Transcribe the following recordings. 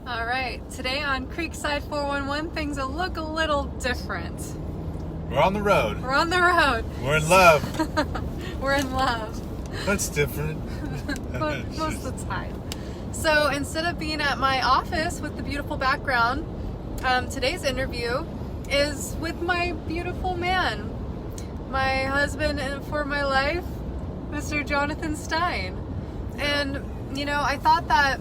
All right, today on Creekside 411, things will look a little different. We're on the road. We're on the road. We're in love. We're in love. That's different. Most of the time. So instead of being at my office with the beautiful background, today's interview is with my beautiful man, my husband for my life, Mr. Jonathan Stein. And, I thought that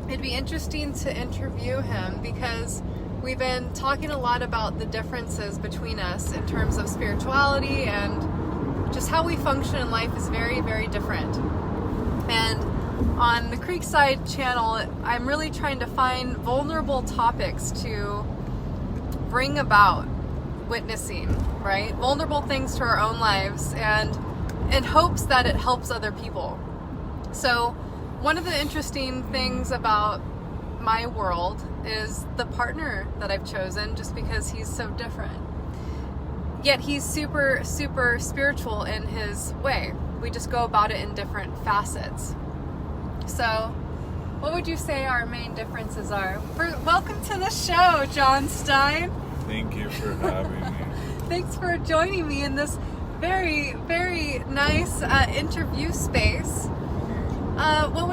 it'd be interesting to interview him because we've been talking a lot about the differences between us in terms of spirituality, and just how we function in life is very, very different. And on the Creekside channel, I'm really trying to find vulnerable topics to bring about witnessing, right? Vulnerable things to our own lives, and in hopes that it helps other people. So one of the interesting things about my world is the partner that I've chosen, just because he's so different. Yet he's super, super spiritual in his way. We just go about it in different facets. So, what would you say our main differences are? Welcome to the show, John Stein. Thank you for having me. Thanks for joining me in this very, very nice interview space. What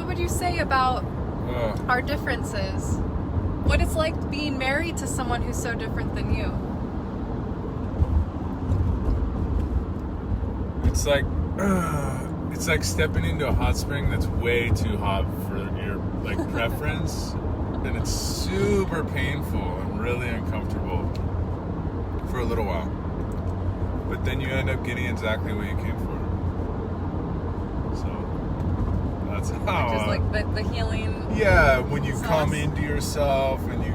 would you say about our differences? What it's like being married to someone who's so different than you? It's like stepping into a hot spring that's way too hot for your preference, and it's super painful and really uncomfortable for a little while. But then you end up getting exactly what you came for. So that's how. Just like the healing. Yeah, when you sauce. come into yourself and you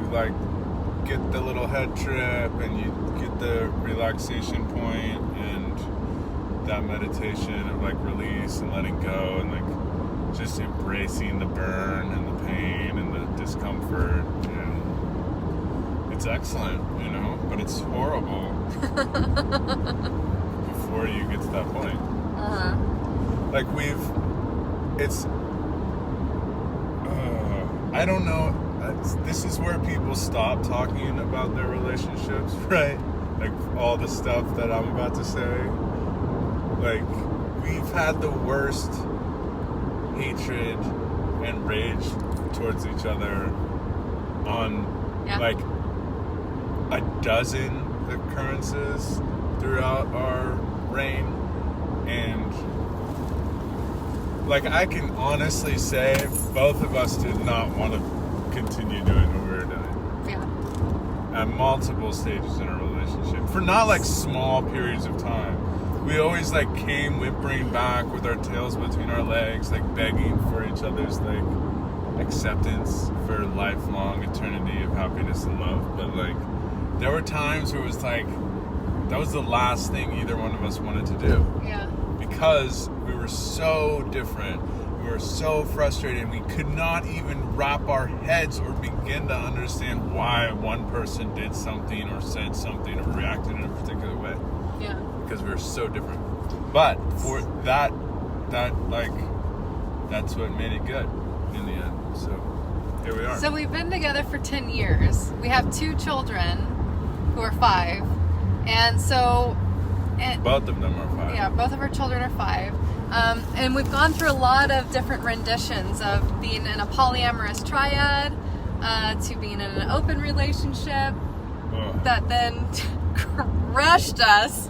get the little head trip and you get the relaxation point and that meditation of release and letting go and just embracing the burn and the pain and the discomfort, and it's excellent, but it's horrible before you get to that point. I don't know, this is where people stop talking about their relationships, right? All the stuff that I'm about to say. We've had the worst hatred and rage towards each other on a dozen occurrences throughout our reign, and I can honestly say both of us did not want to continue doing what we were doing. Yeah. At multiple stages in our relationship, for not small periods of time. We always came whimpering back with our tails between our legs, begging for each other's acceptance for lifelong eternity of happiness and love. But there were times where it was that was the last thing either one of us wanted to do. Yeah. Because we were so different. We were so frustrated, and we could not even wrap our heads or begin to understand why one person did something or said something or reacted in a particular way. Yeah. Because we were so different. But for that's what made it good in the end. So here we are. So we've been together for 10 years. We have 2 children who are 5. And so... both of them are 5. Yeah, both of our children are 5. And we've gone through a lot of different renditions of being in a polyamorous triad, to being in an open relationship that then crushed us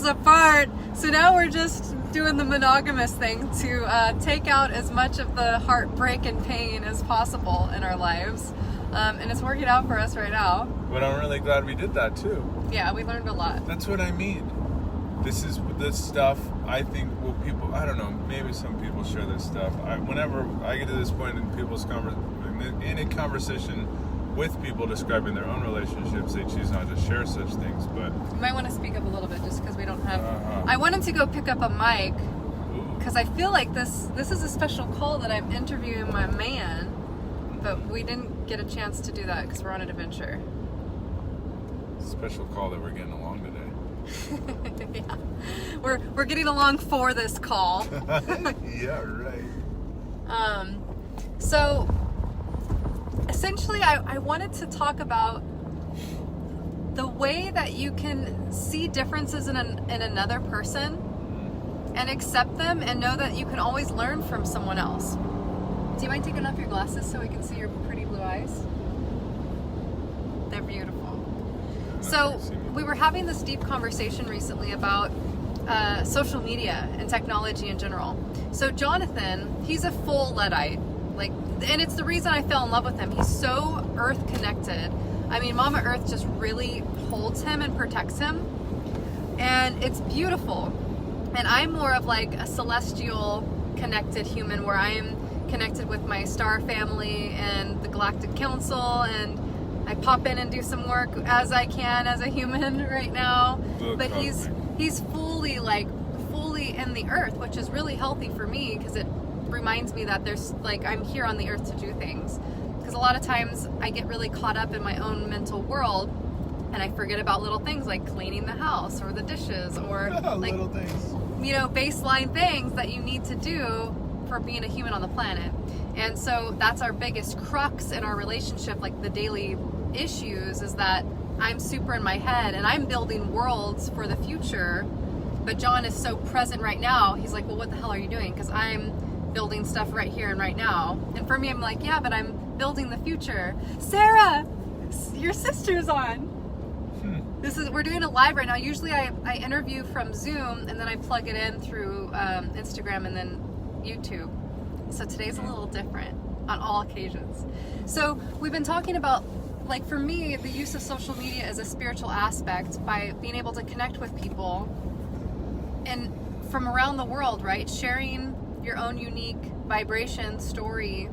apart. So now we're just doing the monogamous thing to take out as much of the heartbreak and pain as possible in our lives. And it's working out for us right now. But I'm really glad we did that too. Yeah, we learned a lot. That's what I mean. This stuff, I think, I don't know, maybe some people share this stuff. Whenever I get to this point in people's in a conversation with people describing their own relationships, they choose not to share such things. But you might want to speak up a little bit, just because we don't have... I wanted to go pick up a mic, because I feel like this is a special call that I'm interviewing my man, but we didn't get a chance to do that because we're on an adventure. Special call that we're getting along today. Yeah, we're getting along for this call. Yeah, right. So essentially, I wanted to talk about the way that you can see differences in another person and accept them and know that you can always learn from someone else. Do you mind taking off your glasses so we can see your pretty blue eyes? They're beautiful. So we were having this deep conversation recently about social media and technology in general. So Jonathan, he's a full Luddite, and it's the reason I fell in love with him. He's so earth connected. I mean, Mama Earth just really holds him and protects him, and it's beautiful. And I'm more of like a celestial connected human, where I'm connected with my star family and the Galactic Council, and I pop in and do some work as I can as a human right now. But he's fully in the earth, which is really healthy for me, because it reminds me that there's I'm here on the earth to do things. Because a lot of times I get really caught up in my own mental world, and I forget about little things like cleaning the house or the dishes, or little things, baseline things that you need to do for being a human on the planet. And so that's our biggest crux in our relationship, like the daily issues, is that I'm super in my head and I'm building worlds for the future, but John is so present right now. He's like, well, what the hell are you doing? Because I'm building stuff right here and right now. And for me, I'm like, yeah, but I'm building the future. Sarah, your sister's on. We're doing a live right now. Usually I interview from Zoom and then I plug it in through Instagram and then YouTube. So today's a little different on all occasions. So we've been talking about, for me, the use of social media as a spiritual aspect, by being able to connect with people and from around the world, right? Sharing your own unique vibration, story,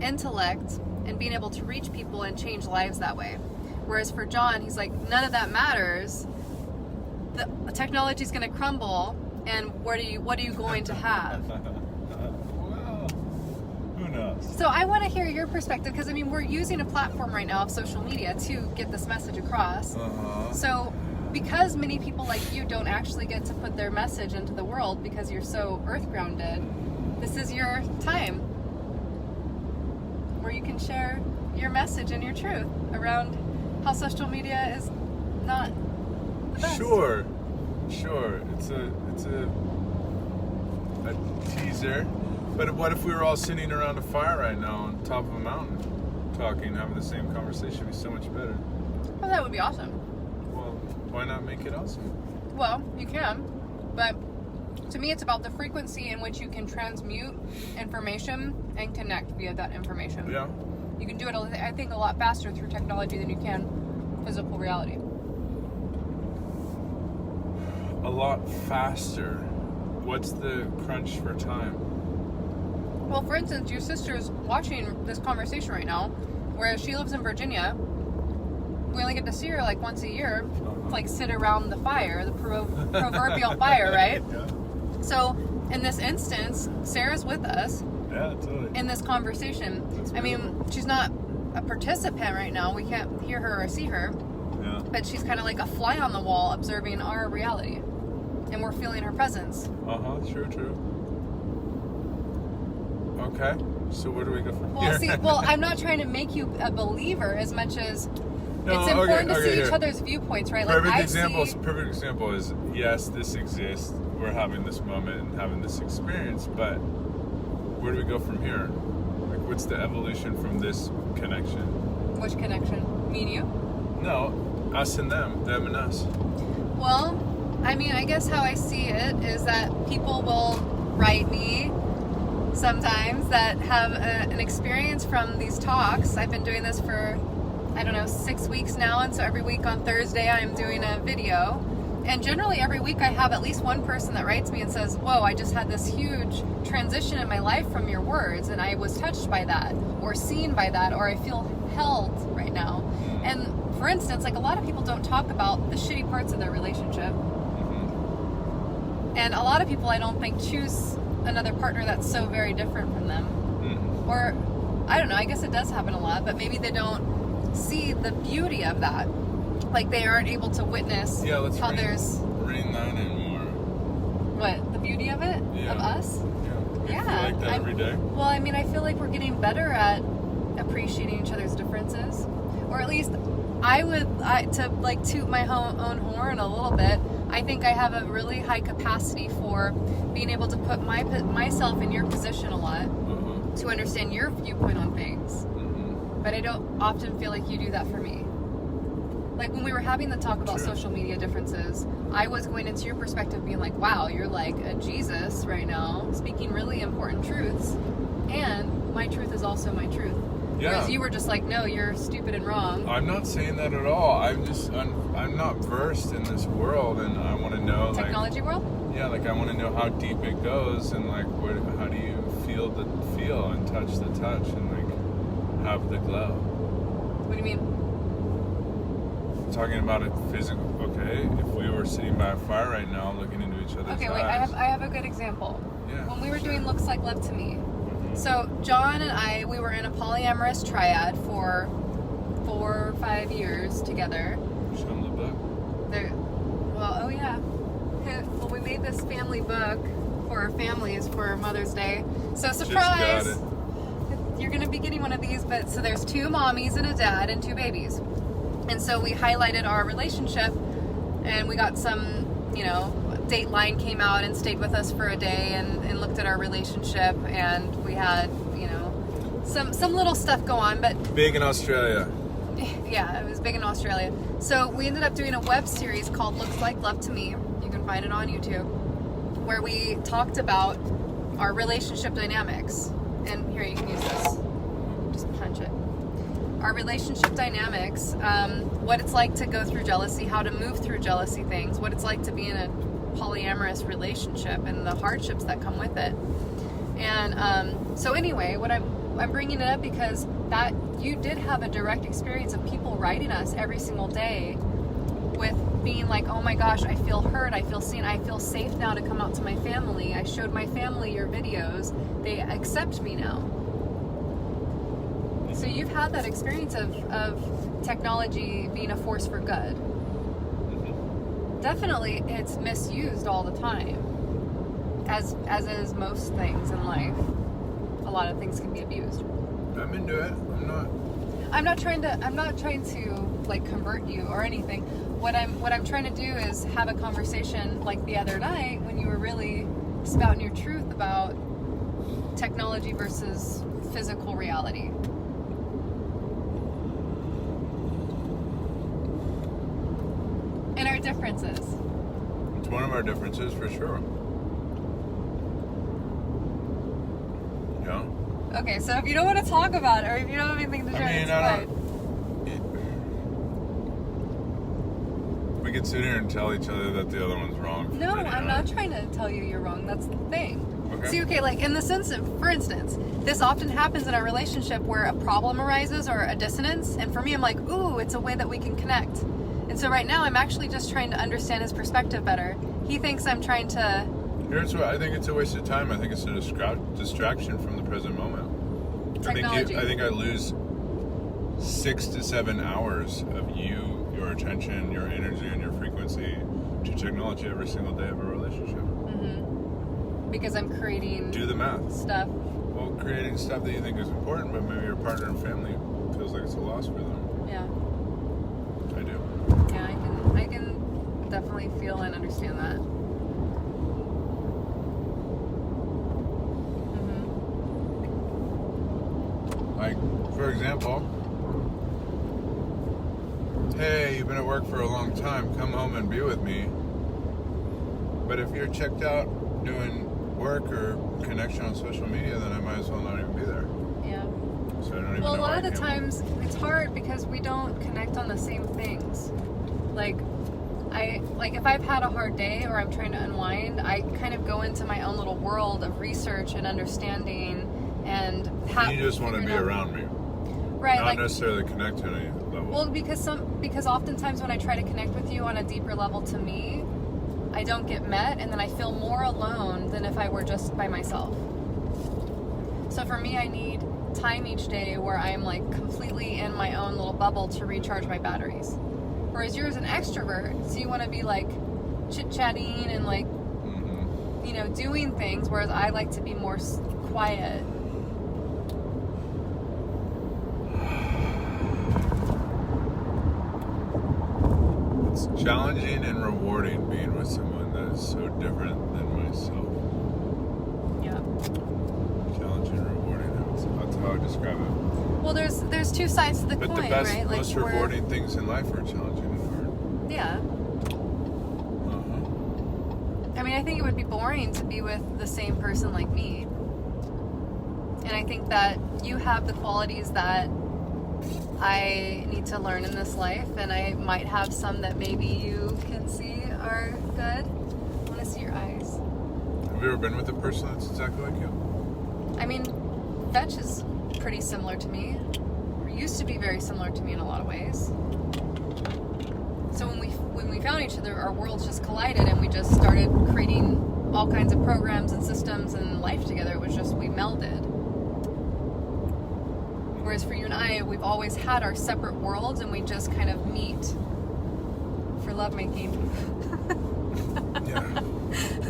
intellect, and being able to reach people and change lives that way. Whereas for John, he's like, none of that matters. The technology is going to crumble, and what are you going to have? Well, who knows? So I want to hear your perspective, because we're using a platform right now of social media to get this message across. So because many people like you don't actually get to put their message into the world because you're so earth grounded, this is your time where you can share your message and your truth around how social media is not the best. Sure. It's a teaser. But what if we were all sitting around a fire right now on top of a mountain, talking, having the same conversation? It'd be so much better. Well, that would be awesome. Well, why not make it awesome? Well, you can, but to me, it's about the frequency in which you can transmute information and connect via that information. Yeah. You can do it, I think, a lot faster through technology than you can physical reality. A lot faster. What's the crunch for time? Well, for instance, your sister's watching this conversation right now, whereas she lives in Virginia. We only get to see her once a year, sit around the fire, the proverbial fire, right? Yeah. So, in this instance, Sarah's with us. Yeah, totally. In this conversation. She's not a participant right now. We can't hear her or see her. Yeah. But she's kind of like a fly on the wall observing our reality. And we're feeling her presence. True. Okay. So where do we go from here? here? I'm not trying to make you a believer as much as it's important to see each other's viewpoints, right? Perfect example is, yes, this exists. We're having this moment and having this experience, but where do we go from here? What's the evolution from this connection? Which connection? Me and you? No, us and them and us. Well, I guess how I see it is that people will write me sometimes that have an experience from these talks. I've been doing this for, 6 weeks now, and so every week on Thursday I'm doing a video. And generally every week I have at least one person that writes me and says, whoa, I just had this huge transition in my life from your words, and I was touched by that, or seen by that, or I feel held right now. And for instance, a lot of people don't talk about the shitty parts of their relationship. And a lot of people, I don't think, choose another partner that's so very different from them. Or, I don't know, I guess it does happen a lot, but maybe they don't see the beauty of that. They aren't able to witness how there's... Rein that in more. What, the beauty of it? Yeah. Of us? Yeah. You feel like that every day? Well, I feel like we're getting better at appreciating each other's differences, or at least to like toot my own horn a little bit. I think I have a really high capacity for being able to put myself in your position a lot, to understand your viewpoint on things. But I don't often feel like you do that for me. Like when we were having the talk about social media differences, I was going into your perspective being like, wow, you're like a Jesus right now, speaking really important truths, and my truth is also my truth. Yeah. Whereas you were just like, no, you're stupid and wrong. I'm not saying that at all. I'm not versed in this world, and I want to know technology world. Yeah, like I want to know how deep it goes, and like how do you feel the feel and touch the touch, and like have the glow. What do you mean? Talking about it physical. Okay, if we were sitting by a fire right now, looking into each other's eyes. Okay, wait. I have a good example. Yeah. When we were doing Looks Like Love to Me. So John and we were in a polyamorous triad for 4 or 5 years together. Show them the book. Oh yeah. Well, we made this family book for our families for Mother's Day. So surprise! Just got it. You're gonna be getting one of these, but so there's 2 mommies and a dad and 2 babies. And so we highlighted our relationship, and we got some, Dateline came out and stayed with us for a day and looked at our relationship, and we had, some little stuff go on, but big in Australia. Yeah, it was big in Australia. So we ended up doing a web series called Looks Like Love to Me. You can find it on YouTube, where we talked about our relationship dynamics. And here, you can use this. Just punch it. Our relationship dynamics, what it's like to go through jealousy, how to move through jealousy things, what it's like to be in a polyamorous relationship, and the hardships that come with it. And so anyway, what I'm bringing it up because that you did have a direct experience of people writing us every single day with being like, oh my gosh, I feel heard, I feel seen, I feel safe now to come out to my family. I showed my family your videos. They accept me now. So you've had that experience of technology being a force for good. Definitely it's misused all the time. As is most things in life. A lot of things can be abused. I'm into it. I'm not trying to like convert you or anything. What I'm trying to do is have a conversation like the other night when you were really spouting your truth about technology versus physical reality. And our differences. It's one of our differences for sure. Yeah. Okay, so if you don't want to talk about it, or if you don't have anything to share, it's fine. We could sit here and tell each other that the other one's wrong. No, I'm not trying to tell you you're wrong. That's the thing. Okay. See, okay, like in the sense of, for instance, this often happens in our relationship where a problem arises or a dissonance, and for me, I'm like, ooh, it's a way that we can connect. And so right now, I'm actually just trying to understand his perspective better. He thinks I'm trying to... Here's what I think it's a waste of time. I think it's a distraction from the present moment. Technology. I think I lose 6 to 7 hours of your attention, your energy, and your frequency to technology every single day of a relationship. Mm-hmm. Because I'm creating... Do the math. Stuff. Well, creating stuff that you think is important, but maybe your partner and family feels like it's a loss for them. Yeah. I do. Yeah, I can definitely feel and understand that. Like, for example, hey, you've been at work for a long time, come home and be with me. But if you're checked out doing work or connection on social media, then I might as well not even be there. Yeah. So I don't even know. Well, a lot of the times it's hard because we don't connect on the same things. Like if I've had a hard day or I'm trying to unwind, I kind of go into my own little world of research and understanding and you just want to be around me. Right. Not necessarily connect to any level. Well, because oftentimes when I try to connect with you on a deeper level to me, I don't get met, and then I feel more alone than if I were just by myself. So for me, I need time each day where I'm like completely in my own little bubble to recharge my batteries. Whereas you're an extrovert, so you want to be like chit-chatting and like, doing things, whereas I like to be more quiet. challenging and rewarding being with someone that is so different than myself. Yeah. Challenging and rewarding. That's how I describe it. Well, there's two sides to the But coin, the best, right? Like most rewarding things in life are challenging and hard. Yeah. I mean, I think it would be boring to be with the same person like me. And I think that you have the qualities that I need to learn in this life, and I might have some that maybe you can see are good. I want to see your eyes. Have you ever been with a person that's exactly like you? I mean, Fetch is pretty similar to me, or used to be very similar to me in a lot of ways. So when we found each other, our worlds just collided, and we just started creating all kinds of programs and systems and life together. It was just, we melded. Whereas for you and I, we've always had our separate worlds, and we just kind of meet for lovemaking. Yeah.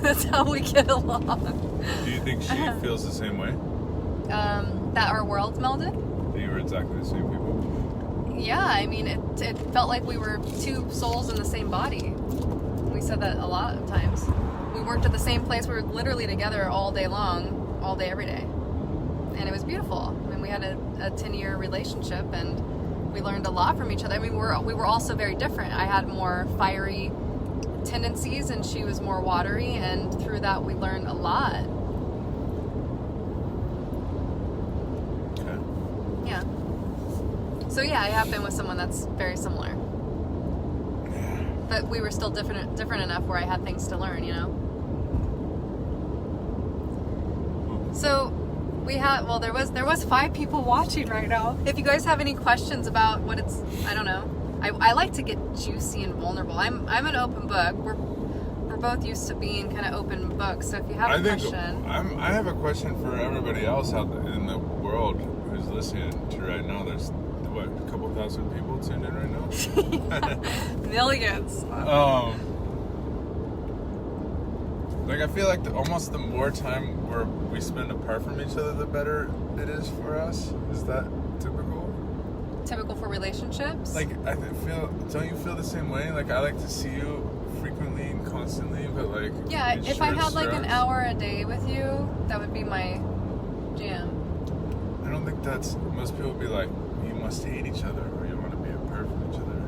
That's how we get along. Do you think she feels the same way? That our worlds melded? That you were exactly the same people? Yeah, I mean, it felt like we were two souls in the same body. We said that a lot of times. We worked at the same place. We were literally together all day long, all day, every day. And it was beautiful. I mean, we had a 10-year relationship, and we learned a lot from each other. I mean, we were also very different. I had more fiery tendencies, and she was more watery, and through that we learned a lot. Okay. Yeah. So yeah, I have been with someone that's very similar. Yeah. But we were still different enough where I had things to learn, you know? So there was 5 people watching right now. If you guys have any questions about what it's, I don't know. I like to get juicy and vulnerable. I'm an open book. We're both used to being kind of open books. So if you have a question, I have a question for everybody else out in the world who's listening to right now. There's what, a couple thousand people tuned in right now? Millions. Like, I feel like almost the more time we spend apart from each other, the better it is for us. Is that typical? Typical for relationships? Like, don't you feel the same way? Like, I like to see you frequently and constantly, but like... Yeah, if I had like an hour a day with you, that would be my jam. I don't think most people would be like, you must hate each other or you want to be apart from each other.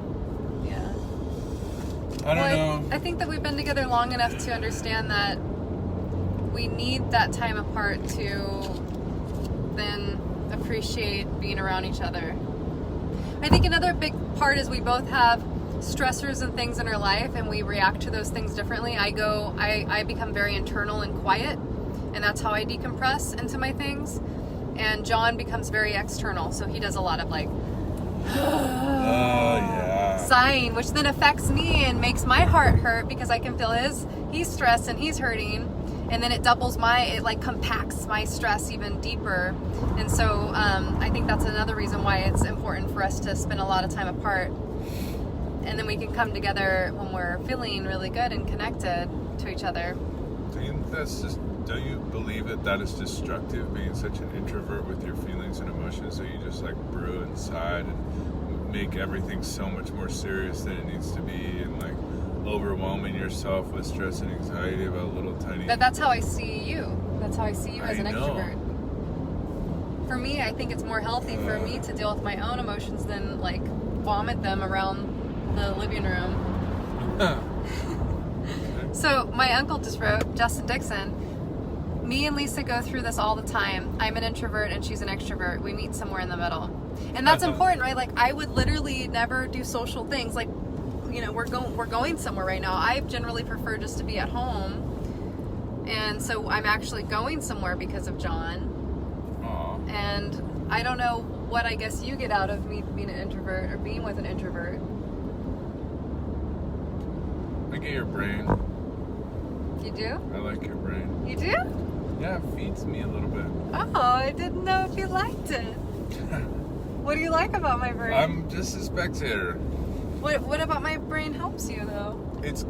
Yeah. I don't know. I think that we've been together long enough to understand that we need that time apart to then appreciate being around each other. I think another big part is we both have stressors and things in our life, and we react to those things differently. I become very internal and quiet, and that's how I decompress into my things. And John becomes very external, so he does a lot of like sighing, which then affects me and makes my heart hurt because I can feel he's stressed and he's hurting, and then it like compacts my stress even deeper. And so I think that's another reason why it's important for us to spend a lot of time apart, and then we can come together when we're feeling really good and connected to each other. Don't you believe that is destructive, being such an introvert with your feelings and emotions, so you just like brew inside and make everything so much more serious than it needs to be, and like overwhelming yourself with stress and anxiety about little tiny... That's how I see you. That's how I see you as an extrovert. For me, I think it's more healthy for me to deal with my own emotions than like vomit them around the living room. So my uncle just wrote, Justin Dixon, me and Lisa go through this all the time. I'm an introvert and she's an extrovert. We meet somewhere in the middle. And that's important, right? Like, I would literally never do social things. Like, you know, we're going somewhere right now. I generally prefer just to be at home. And so I'm actually going somewhere because of John. Aww. And I don't know what I guess you get out of me being an introvert or being with an introvert. I get your brain. You do? I like your brain. You do? Yeah, it feeds me a little bit. Oh, I didn't know if you liked it. What do you like about my brain? I'm just a spectator. What about my brain helps you, though? It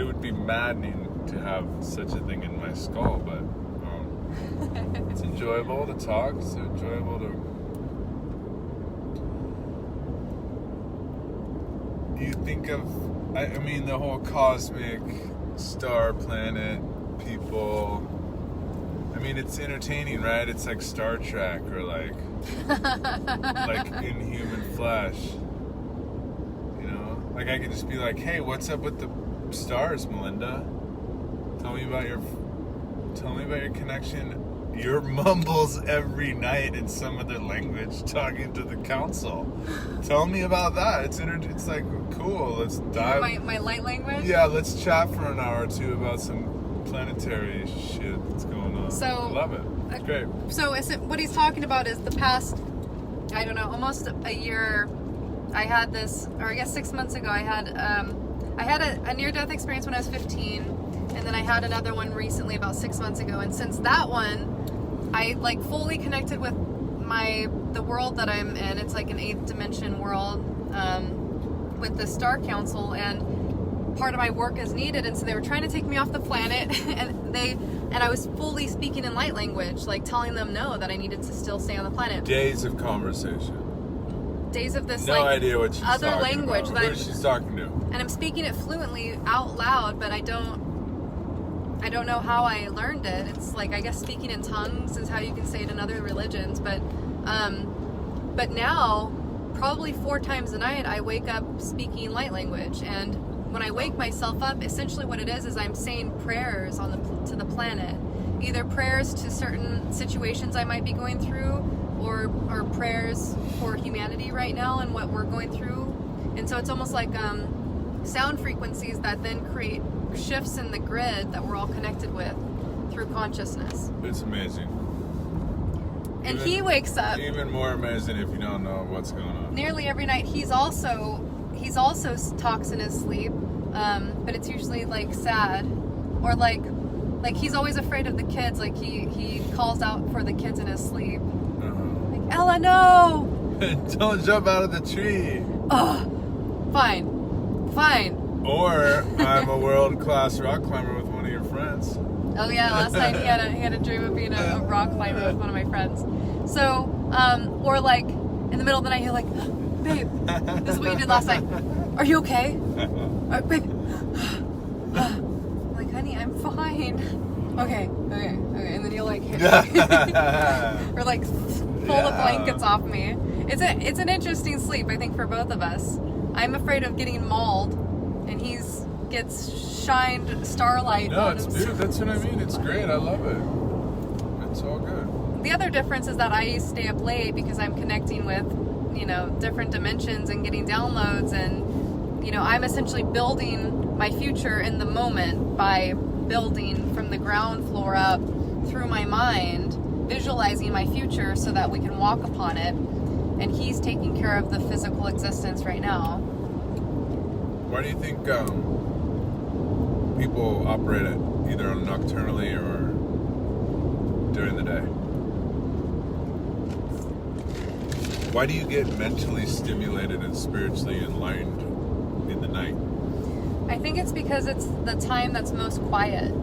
would be maddening to have such a thing in my skull, but it's enjoyable to talk. It's enjoyable to you think of, I mean, the whole cosmic star, planet, people. I mean, it's entertaining, right? It's like Star Trek or like in human flesh. You know, like I could just be like, "Hey, what's up with the stars, Melinda? Tell me about your connection." Your mumbles every night in some other language talking to the council. Tell me about that. It's like cool. Let's dive. My light language? Yeah, let's chat for an hour or two about some planetary shit that's going on. So, I love it. It's great. So what he's talking about is the past, I don't know, almost a year. I had this, or I guess 6 months ago, I had a near-death experience when I was 15, and then I had another one recently about 6 months ago. And since that one, I like fully connected with the world that I'm in. It's like an 8th dimension world with the Star Council, and part of my work is needed. And so they were trying to take me off the planet, and I was fully speaking in light language, like telling them no, that I needed to still stay on the planet. Days of conversation. Days of this no idea what she's other talking language about. Who she's talking to. And I'm speaking it fluently out loud, but I don't know how I learned it. It's like, I guess speaking in tongues is how you can say it in other religions, but now probably 4 times a night I wake up speaking light language, and when I wake myself up, essentially what it is I'm saying prayers to the planet, either prayers to certain situations I might be going through, or prayers for humanity right now and what we're going through. And so it's almost like sound frequencies that then create shifts in the grid that we're all connected with through consciousness. It's amazing. And he wakes up even more amazing if you don't know what's going on. Nearly every night. He's also talks in his sleep, but it's usually like sad, or like he's always afraid of the kids. Like he calls out for the kids in his sleep. Like, Ella, no! Don't jump out of the tree. Oh, fine. Or I'm a world-class rock climber with one of your friends. Oh yeah, last night he had a dream of being a rock climber with one of my friends. So, or like in the middle of the night, he'll like, babe, this is what you did last night. Are you okay? Babe. I'm like, honey, I'm fine. Okay. And then he'll like hit me. Or like pull the blankets off me. It's an interesting sleep, I think, for both of us. I'm afraid of getting mauled, and gets shined starlight. No, it's beautiful. That's what I mean. It's great. I love it. It's all good. The other difference is that I stay up late because I'm connecting with, different dimensions and getting downloads, and, I'm essentially building my future in the moment by building from the ground floor up through my mind, visualizing my future so that we can walk upon it. And he's taking care of the physical existence right now. Why do you think people operate it either nocturnally or during the day? Why do you get mentally stimulated and spiritually enlightened in the night? I think it's because it's the time that's most quiet.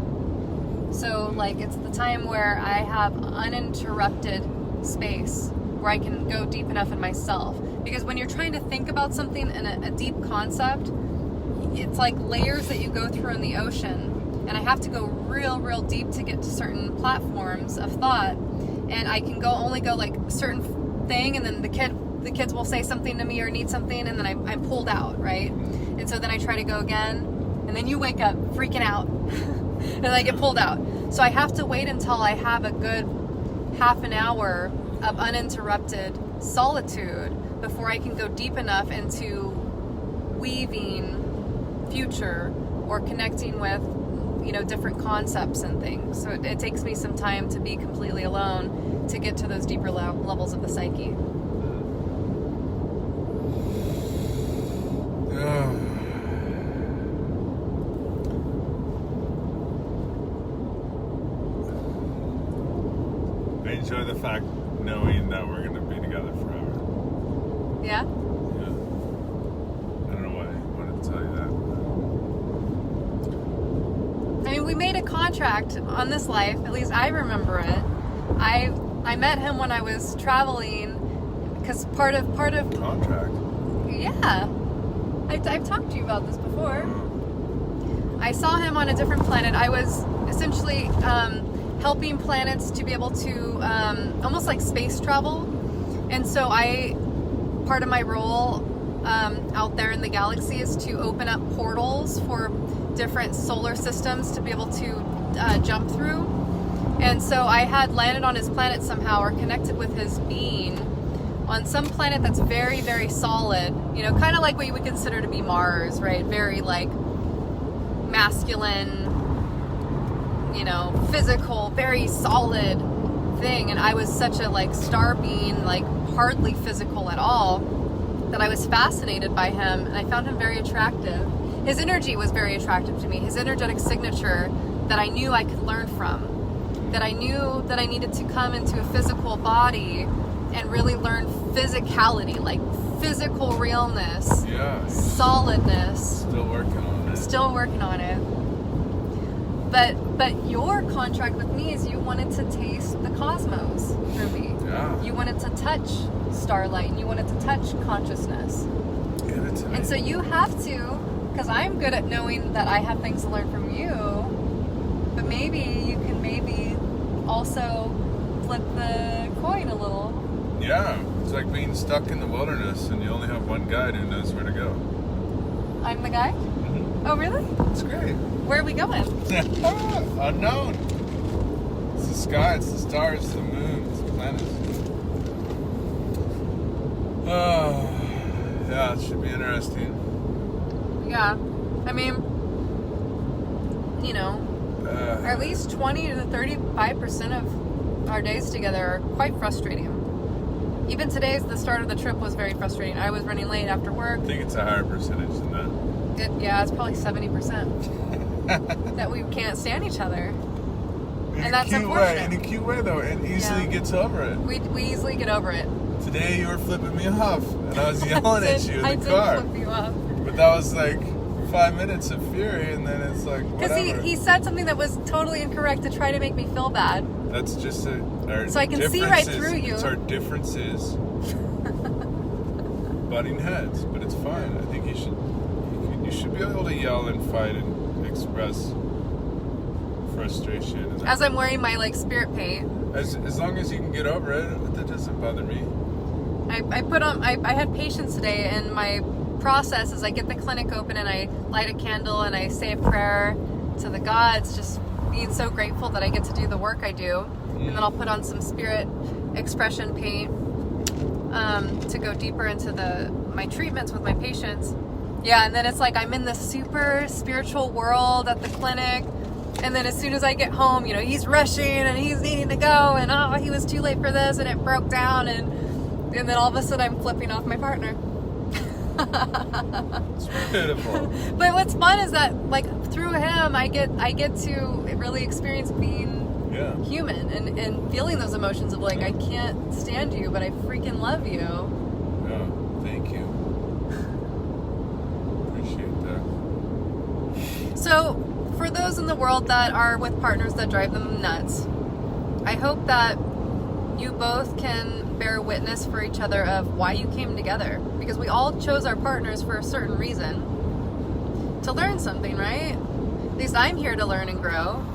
So, like, it's the time where I have uninterrupted space, where I can go deep enough in myself. Because when you're trying to think about something in a deep concept, it's like layers that you go through in the ocean. And I have to go real, real deep to get to certain platforms of thought. And I can only go like a certain thing, and then the kids will say something to me or need something, and then I'm pulled out, right? And so then I try to go again, and then you wake up freaking out. And I get pulled out. So I have to wait until I have a good half an hour of uninterrupted solitude before I can go deep enough into weaving future or connecting with, different concepts and things. So it takes me some time to be completely alone to get to those deeper levels of the psyche. I enjoy the fact knowing that we're going to be together forever. Yeah? Yeah. I don't know why I wanted to tell you that. I mean, we made a contract on this life, at least I remember it. I met him when I was traveling, because part of Contract? Yeah. I've talked to you about this before. I saw him on a different planet. I was essentially helping planets to be able to almost like space travel. And so part of my role out there in the galaxy is to open up portals for different solar systems to be able to jump through. And so I had landed on his planet somehow, or connected with his being on some planet that's very, very solid, you know, kind of like what you would consider to be Mars, right? Very like masculine, you know, physical, very solid thing. And I was such a like star being, like hardly physical at all, that I was fascinated by him, and I found him very attractive. His energy was very attractive to me. His energetic signature that I knew I could learn from, that I knew that I needed to come into a physical body and really learn physicality, like physical realness, solidness. Still working on it. Still working on it. But your contract with me is you wanted to taste the cosmos through me. Yeah. You wanted to touch starlight, and you wanted to touch consciousness. Give it to me. And so you have to, because I'm good at knowing that I have things to learn from you, but maybe you can also flip the coin a little. Yeah, it's like being stuck in the wilderness and you only have one guide who knows where to go. I'm the guy? Mm-hmm. Oh, really? It's great. Where are we going? Unknown. It's the sky, it's the stars, it's the moon, it's the planets. Oh, yeah, it should be interesting. Yeah. I mean, you know, at least 20 to 35% of our days together are quite frustrating. Even today's, the start of the trip was very frustrating. I was running late after work. I think it's a higher percentage than that. It's probably 70% that we can't stand each other. And that's unfortunate. In a cute way, though, and easily gets over it. We easily get over it. Today you were flipping me off, and I was yelling at you in the car. I did flip you off. But that was like 5 minutes of fury, and then it's like, whatever. Because he said something that was totally incorrect to try to make me feel bad. That's just so I can see right through you. It's our differences butting heads, but it's fine. I think you should be able to yell and fight and express frustration. As I'm wearing my like spirit paint. As long as you can get over it, that doesn't bother me. I had patients today, and my process is I get the clinic open and I light a candle and I say a prayer to the gods, just being so grateful that I get to do the work I do. And then I'll put on some spirit expression paint to go deeper into my treatments with my patients. Yeah, and then it's like I'm in this super spiritual world at the clinic. And then as soon as I get home, you know, he's rushing and he's needing to go, and oh, he was too late for this and it broke down, and then all of a sudden I'm flipping off my partner. It's beautiful. But what's fun is that like through him I get to really experience being human and feeling those emotions of like I can't stand you, but I freaking love you. Yeah, thank you. Appreciate that. So for those in the world that are with partners that drive them nuts, I hope that you both can bear witness for each other of why you came together, because we all chose our partners for a certain reason, to learn something, right? At least I'm here to learn and grow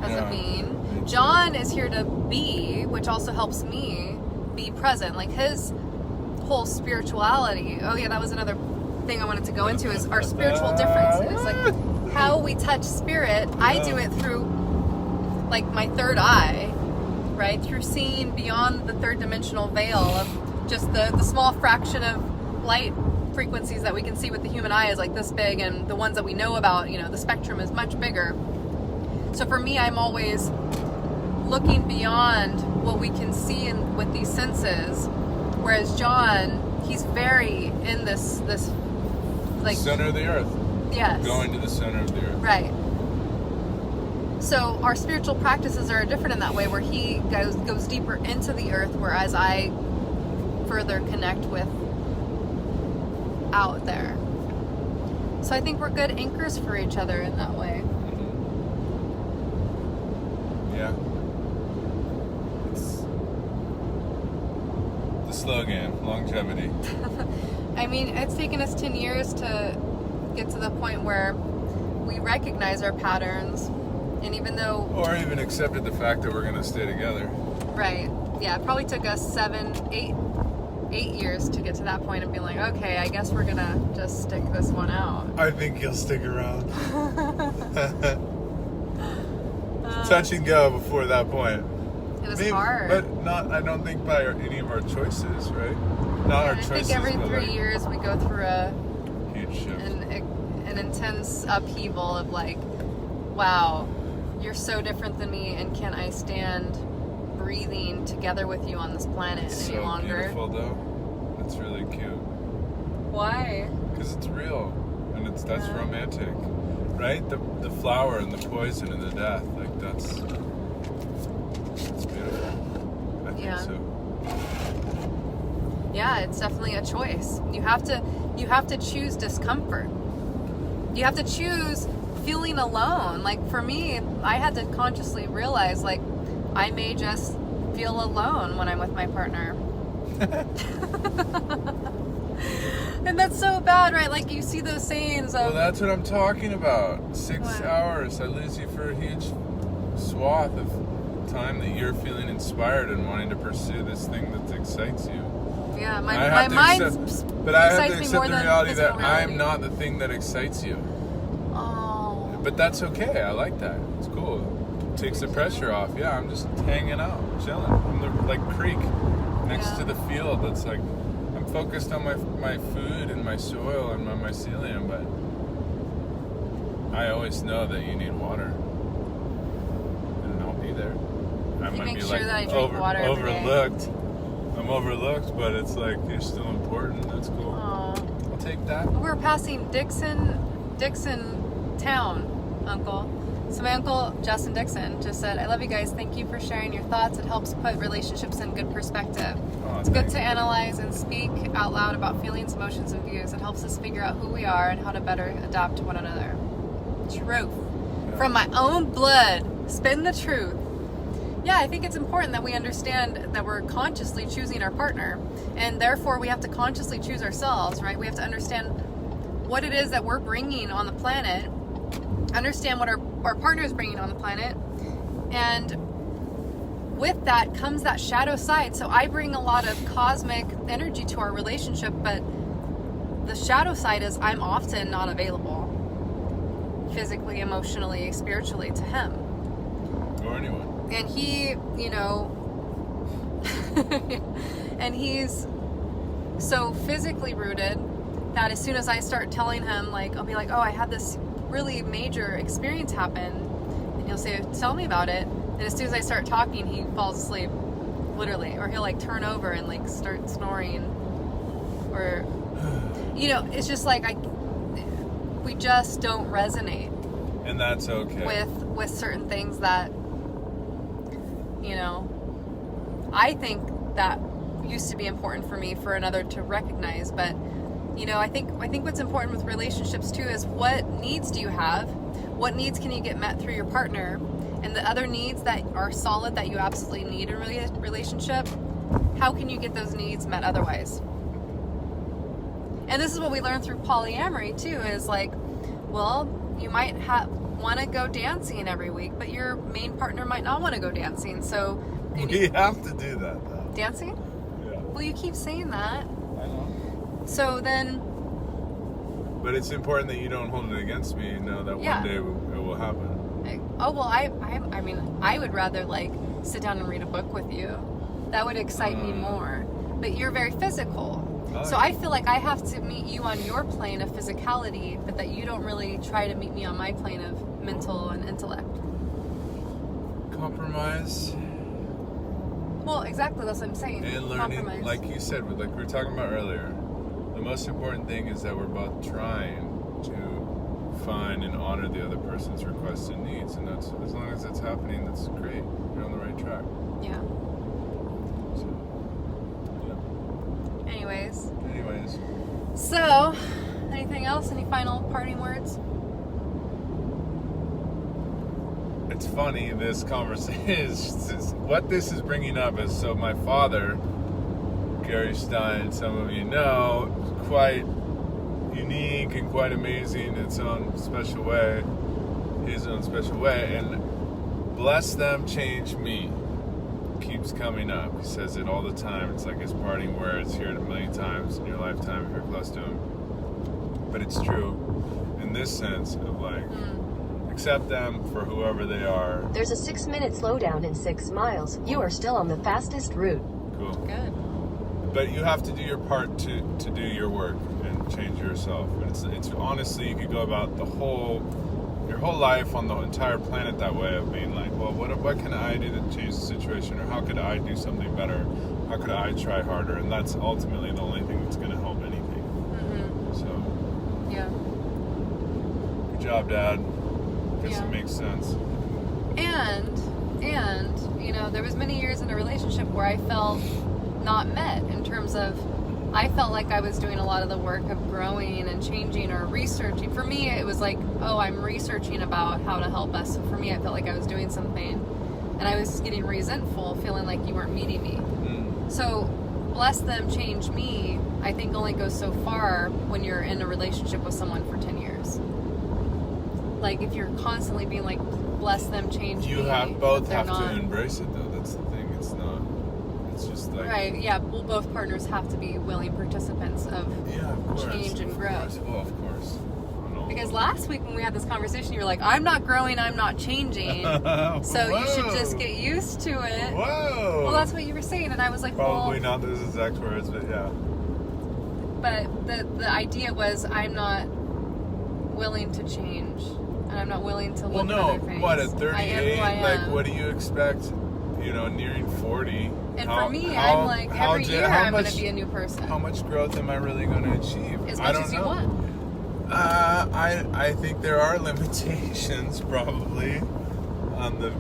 as a being. John is here to be, which also helps me be present. Like his whole spirituality. Oh yeah, that was another thing I wanted to go into, is our spiritual differences. Like how we touch spirit. I do it through like my third eye, right? Through seeing beyond the third dimensional veil of just the small fraction of light frequencies that we can see with the human eye is like this big, and the ones that we know about, you know, the spectrum is much bigger. So for me, I'm always looking beyond what we can see with these senses, whereas John, he's very in this like center of the earth. Yes. Going to the center of the earth. Right. So our spiritual practices are different in that way, where he goes deeper into the earth, whereas I further connect with out there. So I think we're good anchors for each other in that way. Yeah. It's the slogan, longevity. I mean, it's taken us 10 years to get to the point where we recognize our patterns, and even though... Or even accepted the fact that we're going to stay together. Right. Yeah, it probably took us 8 years to get to that point and be like, okay, I guess we're going to just stick this one out. I think you'll stick around. Touch and go before that point. It was hard. But not, I don't think by any of our choices, right? Not our choices. I think every 3 years we go through a huge shift. An intense upheaval of like, wow, you're so different than me, and can I stand breathing together with you on this planet any longer? So beautiful, though. It's really cute. Why? Because it's real, and that's romantic, right? The flower and the poison and the death, like that's beautiful. I think so. Yeah, it's definitely a choice. You have to choose discomfort. You have to choose feeling alone. Like for me, I had to consciously realize, like, I may just feel alone when I'm with my partner. And that's so bad, right? Like you see those sayings of... Well, that's what I'm talking about. 6 hours. I lose you for a huge swath of time that you're feeling inspired and wanting to pursue this thing that excites you. Yeah, my mind excites me more than But I have to accept the reality that reality. I'm not the thing that excites you. Oh. But that's okay. I like that. It's cool. It takes the pressure off. Yeah, I'm just hanging out, chilling. I'm the creek next to the field. That's like, I'm focused on my food and my soil and my mycelium, but I always know that you need water. And I'll be there. I might be sure that I drink water every day. overlooked. I'm overlooked, but it's like you're still important. That's cool. Aww. I'll take that. We're passing Dixon Town, Uncle. So my uncle, Justin Dixon, just said, I love you guys. Thank you for sharing your thoughts. It helps put relationships in good perspective. It's good to analyze and speak out loud about feelings, emotions, and views. It helps us figure out who we are and how to better adapt to one another. Truth. Yeah. From my own blood. Spin the truth. Yeah, I think it's important that we understand that we're consciously choosing our partner, and therefore we have to consciously choose ourselves, right? We have to understand what it is that we're bringing on the planet, understand what our partner is bringing on the planet, and with that comes that shadow side. So I bring a lot of cosmic energy to our relationship, but the shadow side is I'm often not available physically, emotionally, spiritually to him. Or anyone. And he, and he's so physically rooted that as soon as I start telling him, like, I'll be like, oh, I had this really major experience happen. And he'll say, tell me about it. And as soon as I start talking, he falls asleep, literally. Or he'll, like, turn over and, like, start snoring. Or, it's just like we just don't resonate. And that's okay. With certain things that... I think that used to be important for me for another to recognize, but I think what's important with relationships too is what needs do you have? What needs can you get met through your partner? And the other needs that are solid that you absolutely need in a relationship, how can you get those needs met otherwise? And this is what we learned through polyamory too, is like, well, you might want to go dancing every week, but your main partner might not want to go dancing. So we have to do that, though. Dancing? Yeah. Well, you keep saying that. I know. So then... But it's important that you don't hold it against me and know that one day it will happen. I mean, I would rather, like, sit down and read a book with you. That would excite me more. But you're very physical. So I feel like I have to meet you on your plane of physicality, but that you don't really try to meet me on my plane of mental and intellect. Compromise. Well, exactly, that's what I'm saying. And learning, compromise. Like you said, like we were talking about earlier, the most important thing is that we're both trying to find and honor the other person's requests and needs, and that's, as long as that's happening, that's great. You're on the right track. Yeah. Anyways. So, anything else? Any final parting words? It's funny, this conversation is, what this is bringing up is, so my father Gary Stein, some of you know, quite unique and quite amazing in its own special way, his own special way. And bless them, change me keeps coming up. He says it all the time. It's like his parting words. Hear it a million times in your lifetime if you're close to him. But it's true in this sense of like, accept them for whoever they are. There's a 6-minute slowdown in 6 miles. You are still on the fastest route. Cool. Good. But you have to do your part to do your work and change yourself. And it's honestly, you could go about your whole life on the entire planet that way of being like, well, what can I do to change the situation, or how could I do something better? How could I try harder? And that's ultimately the only thing that's going to help anything. So, Yeah. good job, Dad. Guess Yeah. it makes sense. And you know, there was many years in a relationship where I felt not met in terms of, I felt like I was doing a lot of the work of growing and changing or researching. For me, it was like, oh, I'm researching about how to help us. So for me, I felt like I was doing something, and I was getting resentful, feeling like you weren't meeting me. So bless them, change me, I think only goes so far when you're in a relationship with someone for 10 years. Like, if you're constantly being like, bless them, change me. You both have not, to embrace it, though. That's the thing. It's just like... Right, yeah. Well, both partners have to be willing participants of change and growth. Well, of course. Because last week when we had this conversation, you were like, I'm not growing, I'm not changing. So you should just get used to it. Whoa! Well, that's what you were saying. And I was like, Probably well... not those exact words, but yeah. But the idea was, I'm not willing to change. And I'm not willing to look at other things. What, at 38? I am who I am. Like, what do you expect, nearing 40? And for me, I'm like, every year I'm going to be a new person. How much growth am I really going to achieve? As much as you want. I think there are limitations, probably, on the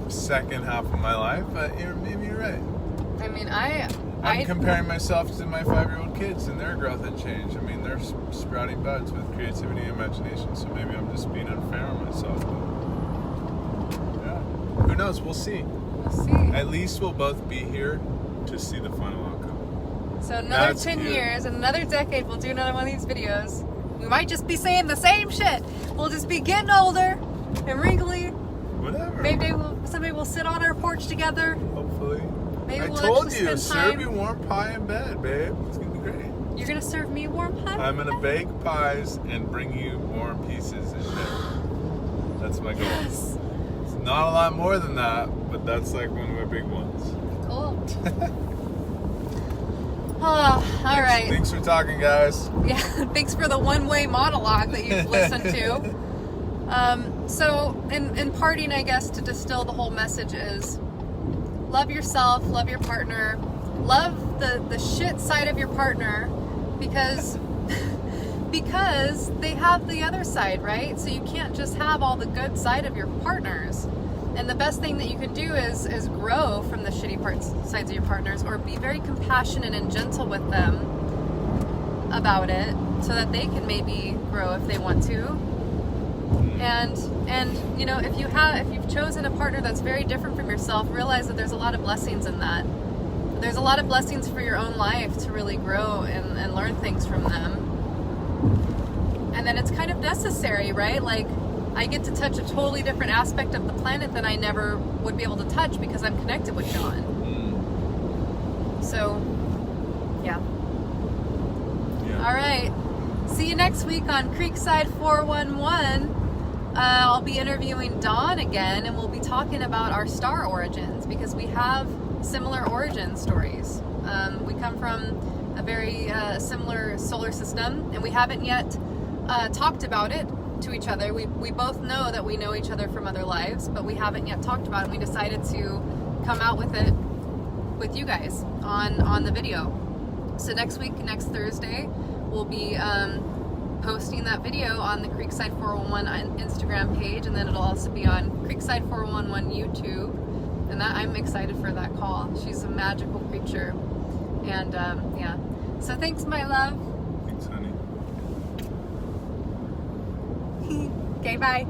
second half of my life, but maybe you're right. I mean, I'm comparing myself to my 5-year-old kids and their growth and change. I mean, they're sprouting buds with creativity and imagination, so maybe I'm just being unfair on myself. But yeah, who knows? We'll see. We'll see. At least we'll both be here to see the final outcome. So another That's 10 cute. years, another decade, we'll do another one of these videos. We might just be saying the same shit. We'll just be getting older and wrinkly. Whatever. Maybe somebody will sit on our porch together. Hopefully. Maybe I we'll told actually you, spend time. serve you warm pie in bed, babe. It's gonna be great. You're gonna serve me warm pie? I'm gonna bake pies and bring you warm pieces in bed. That's my goal. Yes. It's not a lot more than that, but that's like one of my big ones. Cool. All right. Thanks for talking, guys. Yeah, thanks for the one-way monologue that you've listened to. So, in parting, I guess, to distill the whole message is, love yourself, love your partner, love the shit side of your partner, because they have the other side, right? So you can't just have all the good side of your partners. And the best thing that you can do is grow from the shitty sides of your partners, or be very compassionate and gentle with them about it, so that they can maybe grow if they want to. And if you've chosen a partner that's very different from yourself, realize that there's a lot of blessings in that. There's a lot of blessings for your own life to really grow and learn things from them. And then it's kind of necessary, right? Like, I get to touch a totally different aspect of the planet that I never would be able to touch because I'm connected with John. So, yeah. All right. See you next week on Creekside 411. I'll be interviewing Dawn again, and we'll be talking about our star origins, because we have similar origin stories. We come from a very similar solar system, and we haven't yet talked about it to each other. We both know that we know each other from other lives, but we haven't yet talked about it. We decided to come out with it with you guys on the video. So next Thursday, we'll be posting that video on the Creekside 411 Instagram page, and then it'll also be on Creekside 411 YouTube. And that, I'm excited for that call. She's a magical creature. And yeah. So thanks, my love. Thanks, honey. Okay, bye.